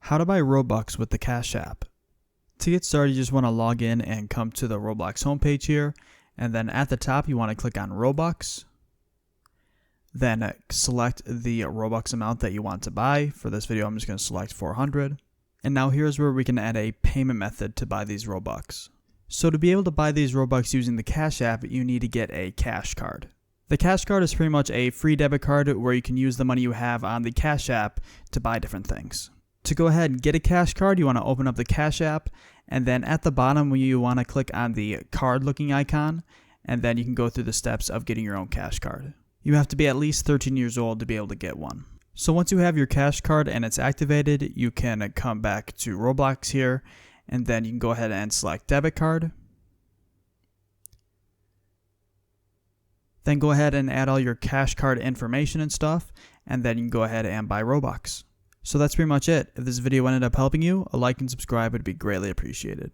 How to buy Robux with the Cash App. To get started, you just want to log in and come to the Roblox homepage here, and then at the top you want to click on Robux. Then select the Robux amount that you want to buy. For this video, I'm just going to select 400. And now here's where we can add a payment method to buy these Robux. So to be able to buy these Robux using the Cash App, you need to get a cash card. The cash card is pretty much a free debit card where you can use the money you have on the Cash App to buy different things. To go ahead and get a cash card, you want to open up the Cash App, and then at the bottom you want to click on the card looking icon, and then you can go through the steps of getting your own cash card. You have to be at least 13 years old to be able to get one. So once you have your cash card and it's activated, you can come back to Roblox here, and then you can go ahead and select debit card. Then go ahead and add all your cash card information and stuff, and then you can go ahead and buy Robux. So that's pretty much it. If this video ended up helping you, a like and subscribe would be greatly appreciated.